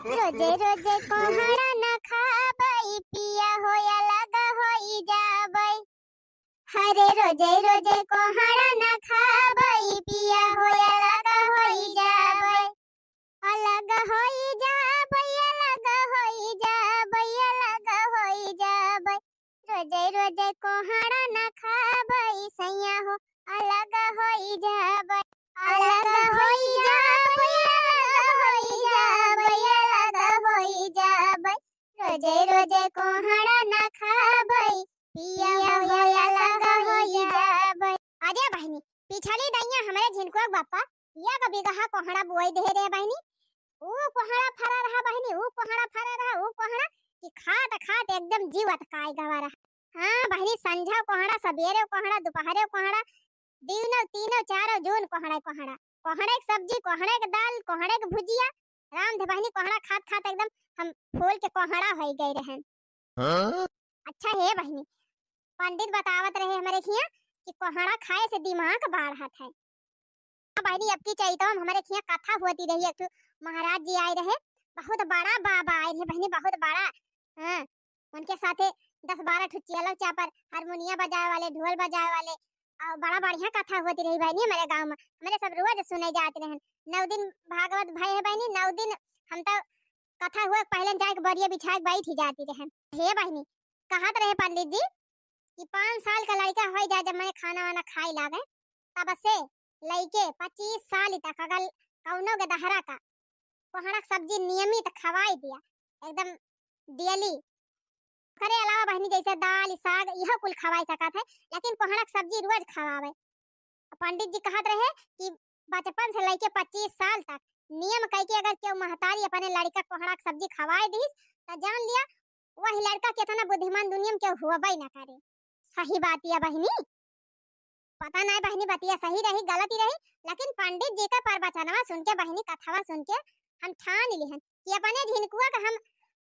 रोजे रोजे कोहड़ा न खाबई पिया होया लगा होई जाबई। हरे रोजे रोजे कोहड़ा न खाबई पिया होया लगा होई जाबई। अलग होई जाबई अलग होई जाबई अलग होई जाबई। रोजे रोजे कोहड़ा न खाबई सैया हो अलग होई जाबई। अलग होई जाबई अलग होई जाबई अलग होई जाबई। रोजे रोजे कोहड़ा न खाबई पिया होया अलग होई जाबई। अरे बहनी पिछली दैया हमारे झिनको बापा या कभी कहा कोहड़ा बोई दे रे बहनी। ऊ कोहड़ा फरा रहा बहनी ऊ कोहड़ा फरा रहा ऊ कोहड़ा कि खात खात एकदम जीवत काय गवा रहा। हां बहनी संझा कोहड़ा सवेरे कोहड़ा दोपहरे कोहड़ा दिनो तीनो चारो जोन कोहड़ा कोहड़ा। कोहड़े की सब्जी कोहड़े की दाल कोहड़े की भुजिया राम दे बहनी कोहड़ा खात खात एकदम हम फूल के कोहड़ा होई गए रहन। अच्छा है बहनी पंडित बतावत रहे हमारे खिया कि कोहड़ा खाए से दिमाग बढ़त है। बहनी अब की चाहिए तो हमारे खिया कथा होती रही एक महाराज जी आए रहे बहुत बड़ा बाबा आए रहे बहनी बहुत बड़ा। हां उनके साथे 10-12 ठो चेला चापर हारमोनिया बजाए वाले ढोल बजाए वाले और बड़ा बढ़िया कथा होती रही बहनी हमारे गांव में। हमारे सब रोज सुने जाते रहे 9 दिन भागवत भाई है बहनी 9 दिन हम तो कथा हुआ पहले जाके बरिया बिछा के बैठ ही जाती रहे। हे बहनी कहत रहे पंडित जी कि 5 साल का लड़का हो जाए जब मैंने खाना वाना खाई लागे तब से लइके 25 साल तक अगर कौनो के दहरा का कोहड़ा सब्जी नियमित खवाई दिया एकदम डेली करे अलावा बहनी जैसे दाल साग यह कुल खवाई सकत है लेकिन कोहड़ा सब्जी रोज खवावे। पंडित जी कहत रहे कि बचपन से लेके 25 साल तक नियम कह के अगर केहू महतारी अपने लड़का कोहड़ा सब्जी खवाए दी तो जान लिया वही लड़का कितना बुद्धिमान दुनिया में केहू होबई ना करे। सही बात है बहनी पता नहीं बहनी बतिया सही रही गलत ही रही लेकिन पंडित जी का प्रवचनवा सुन के बहनी कथावा सुन के हम ठान लिहन कि अपने झिनकुआ का हम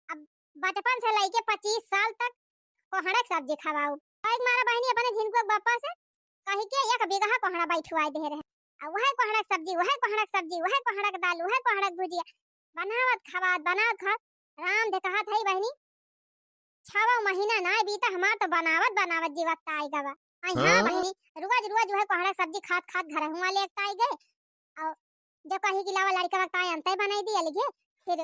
अब बचपन से लेके 25 साल तक कोहड़ा सब्जी खवाऊ। एक मारा बहनी अपने झिनकुआ बापा से कही के एक बिगहा कोहड़ा बैठवाई दे रहे और वह कोहड़ा सब्जी वह कोहड़ा सब्जी वह कोहड़ा दाल वह कोहड़ा भुजिया बनावत खवात बनावत खा राम दे कहत है बहनी 6वां महीना ना बीता हमार तो बनावत जीवत आई गवा। हां बहनी रोज रोज वह कोहड़ा सब्जी खात खात घर हुआ ले आई गए और जब कही कि लावा लड़का का अंते बनाई दी अलगे फिर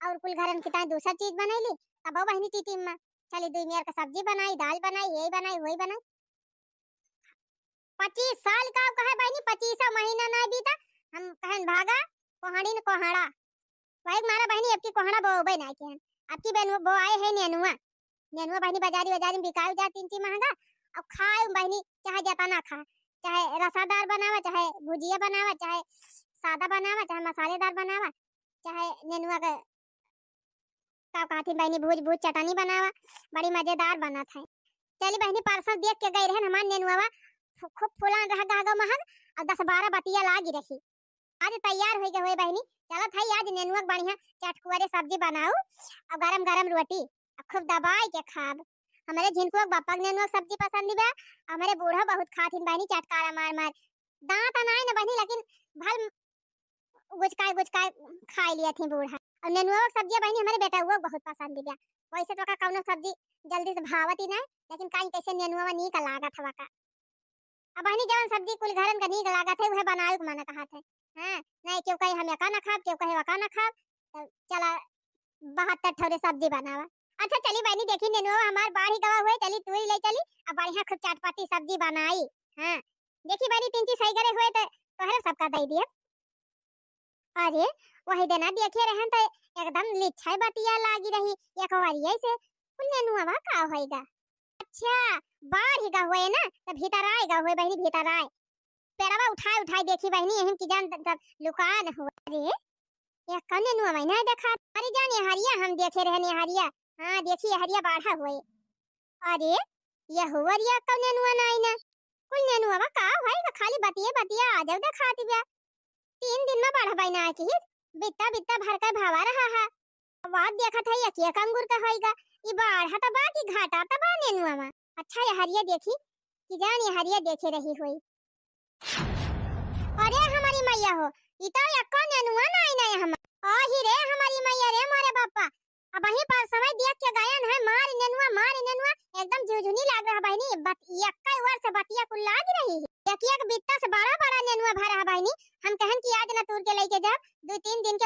और कुल घरन की ताई दूसरा चीज बनाई ली तब बहनी टीटी में चली 2 मेर का सब्जी बनाई दाल बनाई यही बनाई वही बनाई। 25 साल का कहे बहनी 25वां महीना ना बीता हम कहन भागा कोहड़ी न कोहड़ा वही मारा बहनी अब की कोहड़ा बोबे ना के अब की बहन वो आए है नेनुआ नेनुआ बहनी बाजारी बाजारी में बिकाऊ जा 3 महंगा अब खाए बहनी चाहे जता ना खा चाहे रसादार बनावा चाहे भुजिया बनावा चाहे सादा बनावा चाहे मसालेदार बनावा चाहे नेनुआ का काथी बहनी भूज भूज चटनी बनावा बड़ी मजेदार बना था। चली बहनी परसों देख के गई रहे हमार नेनुआ खूब फुलान रहा गागा महग और 10-12 बतिया लागी रही आज तैयार हो गए बहनी चलो थाई आज नेनुआ बढ़िया चटकुरे सब्जी बनाओ और गरम गरम रोटी खूब दबाई के खाब। हमारे झिनकुआ बापा नेनुआ सब्जी पसंद बा हमारे बूढ़ा बहुत खातिन बहनी चटकारा मार मार दांत नहीं ना बहनी लेकिन भल गुचकाय खाई लिया थी बूढ़ा और नेनुआ सब्जी बहनी हमारे बेटा हुआ बहुत पसंद बा वैसे तो का कौनो सब्जी जल्दी से भावत ही नहीं लेकिन काई कैसे नेनुआ नीक लागत हवा का अब बहनी जवन सब्जी कुल घरन का नीक लागत है वह बनाए के मना कहत है। हां नहीं क्यों कहे हम का ना खाब क्यों कहे वका ना खाब तो चला 72 ठोरे सब्जी बनावा। अच्छा चली बहनी देखी नेनुआ हमार बाढ़ी गवा हुए चली तू ले चली अब बढ़िया खूब चटपटी सब्जी बनाई। हां देखी बहनी 3 चीज सही करे हुए तो तोहरे सबका दे दिए। अरे वही देना देखे रहन तो एकदम लिच्छाई बतिया लागी रही एक बारी ऐसे कुल नेनुआ का होएगा। अच्छा बाढ़ का हुए ना तो भीतर आएगा हुए बहनी भीतर आए पेड़वा उठाए देखी बहनी यही की जान तब लुकान हुआ। अरे ये कने नेनुआ ना देखा अरे जान ये हरिया हम देखे रहने हरिया। हां देखिए हरिया बाढ़ा हुए अरे ये हुवरिया कने नेनुआ ना आईना कुल नेनुआ का होएगा खाली बतिया आ जाओ दिखाती बा 3 दिन में बढ़ बैना की बित्ता बित्ता भर कर भावा रहा है बात देखा था ये के अंगूर का होएगा ये बाढ़ा तो बाकी घाटा तो बा नेनुआ में। अच्छा ये हरिया देखी कि जान ये हरिया देखे रही हुई। अरे हमारी मैया हो ये तो यक्का नेनुआ ना आई ना हम आ ही रे हमारी मैया रे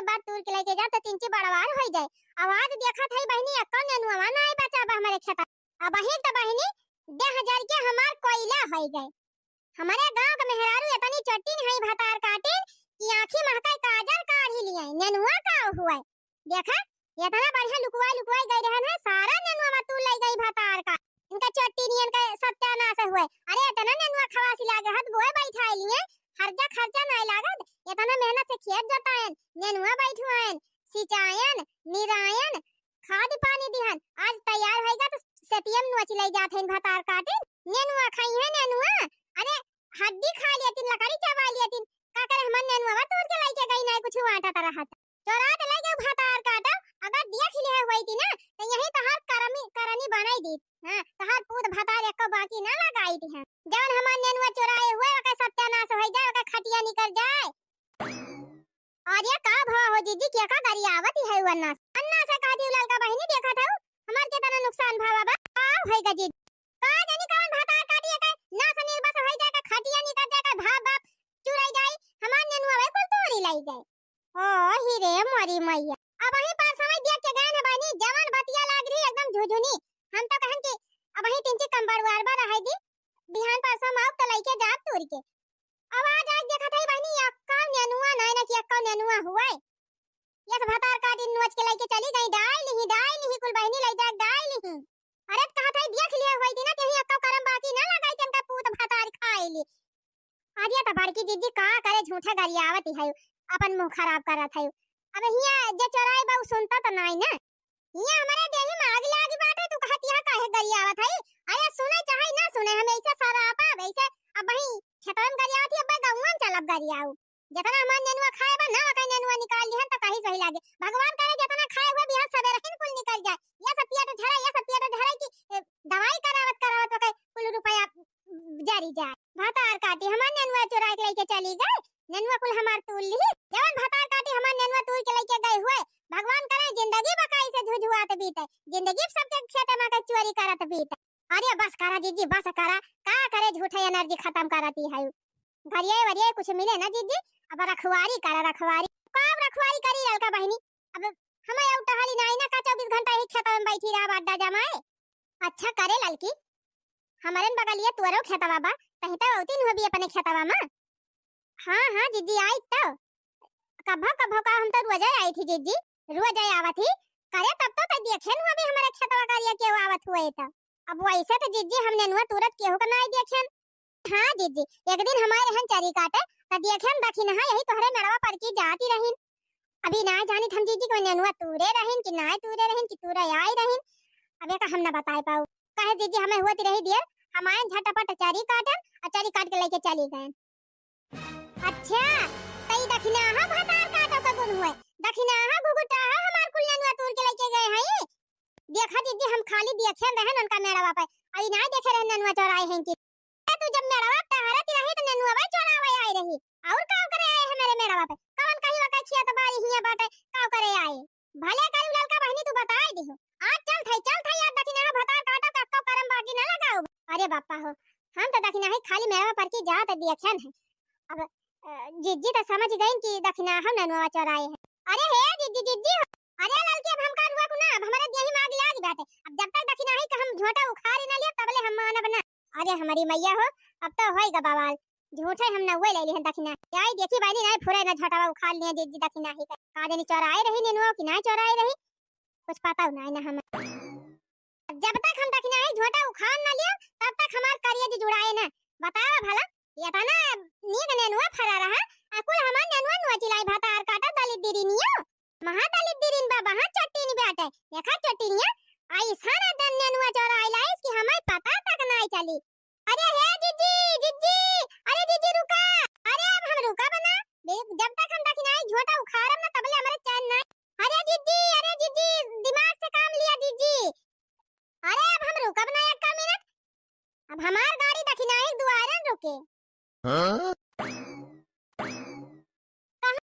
बार तूर के लेके जा तो तीन बड़वार हो जाए। आवाज देखा था बहनी अक्का नेनुआ ना आई बचा हमारे खेत। अब वही तो बहनी 10,000 के हमार कोयला हो गए। हमारे गांव के मेहरारू इतनी चट्टी नहीं भातार काटे कि आंखी महकाई काजल काढ़ी लिए नेनुआ का हुआ है। देखा इतना बढ़िया लुकवाई लुकवाई गई रहन है सारा नेनुआ में तू ले गई भातार का। इनका चट्टी नियन का सत्यानाश हुए। अरे इतना नेनुआ खवासी लागे हत बोए बैठा लिए खर्चा खर्चा नहीं लागत। इतना मेहनत से खेत जोतायन नेनुआ बैठुआयन सिंचायन निरायन खाद पानी दिहन आज तैयार होएगा तो सतियम नोच ले जाथे भातार काटे नेनुआ खाई है नेनुआ। अरे हड्डी खा लेतिन लकड़ी चबा लेतिन का करे हमन नेनुआ तोड़ के लेके गई नहीं कुछ आटा तरह चोरा के ले गए भातार काटा। अगर देख ले होई थी ना तो यही तहार करनी बनाई दी। हां तहार पूत भातार एक बाकी ना लगाई थी। जवन हमन नेनुआ चोराए हुए ओके सत्यानाश हो जाए ओके खटिया निकल जाए। और ये का भाव हो जीजी क्या का करी आवत है वन्ना अन्ना से कहती ललका बहिनी देखा था हमार के तना नुकसान भावा बा का होएगा जी का जानी कौन भातार काटिए के ना सनीर बस हो जाए खटिया निकल जाए भाव बाप चुराई जाए हमार नेनुआ वे कुल तोड़ी लाई जाए। ओ ही रे मोरी मैया अब वही पार समय देख के गए न बानी जवान बतिया लाग रही एकदम झुझुनी। हम तो कहन कि अब वही तीन कंबड़वार बा रह दी बिहान परसों माउ त लइके जाब तोड़ के। अब आज देखा थई बहनी अक्का नेनुआ नहीं ना कि अक्का नेनुआ हुआ ये भातार काटी नोच के लेके चली गई डाल ली कुल बहनी ले जा डाल ली। अरे कहा थई देख लिया होई थी ना कि अक्का करम बाकी ना लगाई तनका पूत भातार खाई ली। आज ये तो बड़की जीजी का करे झूठा गरियावत है अपन मुंह खराब करत है। अब हिया जे चोराई बा सुनता तो नहीं ना हिया हमारे देही में आग लागी बाटे तू कहती है काहे गरियावत है। अरे सुने चाहे ना सुने हम ऐसे सरापा वैसे अब वही खेतन गरियावत है अब गांव में चलब गरियाऊ जितना हमार नेनुआ खाए बा ना वका नेनुआ निकाल लिहन तो कहीं सही लागे भगवान करे जितना खाए हुए बिहार सवेरे हिन कुल निकल जाए। ये सब पिया तो झरा की दवाई करावत वका कुल रुपया जारी जाए। भातार काटी हमार नेनुआ चुरा के लेके चली गई नेनुआ कुल हमार तूल ली जवन भातार काटी हमार नेनुआ तूल के लेके गए हुए। भगवान करे जिंदगी बकाई से झुझुआत बीते जिंदगी सबके खेत में का चोरी करत बीते। अरे बस करा जीजी बस करा का करे झूठे एनर्जी खत्म करती है घरिए वरिए कुछ मिले ना जीजी। अब रखवारी करा रखवारी कब रखवारी करी ललका बहनी। अब हमें उठहाली नहीं ना का 24 घंटा ही खेत में बैठी रहा अड्डा जमाए। अच्छा करे ललकी हमारे बगलिए तुअरो खेतवा बा कहीं तो औती न होबी अपने खेतवा में। हां जीजी आई तो कभो का हम तो रोज आई थी जीजी रोज आवत थी करे तब तो देखे न अभी हमारे खेतवा करिया के आवत हुए तो अब वैसे तो जीजी हमने नुआ तुरंत केहू का नहीं देखेन। हां जीजी एक दिन हमारे हन चरी काटे त देखेन दखिन हां यही तोहरे मेड़वा पर की जाती रहिन। अभी ना जानी हम जीजी को नेनुआ तूरे रहिन कि ना तूरे रहिन कि तूरे आई रहिन अबे का हम ना बताए पाऊ काहे जीजी हमें हुआ रही दियर हमारे झटपट चरी काटन और चरी काट के लेके चली गए। अच्छा तई दखिना हां भातार काटो का गुण हुए दखिना हां गुगुटा हां हमार कुल नेनुआ तूर के लेके गए हैं। देखा जीजी हम खाली देखेन रहन उनका मेड़वा पे आई ना देखे रहन नेनुआ चोराए हैं कि तू जब मेड़वा टहरत रही तो नेनुआ चोरावे आई रही और का करे आए है मेरे मेड़वा पे कौन कही वका खिया तो बारी हिया बाटे का करे आए भले करू ललका बहनी तू बताई दिहो आज चल थई यार दखिना हां भातार काटो का को करम बाकी ना लगाओ। अरे बापा हो हम तो दखिना है खाली मेड़वा पर की जात देखेन है। अब जीजी तो समझ गई कि दखिना हम नेनुआ चोराए हैं। अरे हे जीजी अरे ललकी अब हम का हुआ कुना अब हमारे देही में आग लाग बाटे अब जब तक दखिना है कि हम झोटा उखाड़ ना लिए तबले हम मानब ना। अरे हमारी मैया हो अब तो होएगा बवाल झूठे हम ना हुए ले लिहन दखिना याई देखी बानी ना फुरे ना झोटावा उखाड़ लिए जीजी दखिना ही का देनी चोराए रही नेनुआ कि ना चोराए रही कुछ पता नहीं ना हमें। जब तक हम दखिना है झोटा उखाड़ ना लियो तब तक हमार करिए जी जुड़ाए ना बतावा भला ये ता ना नीग नेनुआ फरा रहा अकुल हमार नेनुआ नोचिलाई भातार काटा दलित दिरिनियो महा दलित दिरिन बाबा हां चट्टीनी बाटे देखा चट्टीनिया आई सारा दन नेनुआ चोराई लाइस कि हमें पता तक नहीं चली। अरे हे जीजी अरे जीजी रुका अरे अब हम रुका बना जब तक हम दखिना है झोटा उखाड़म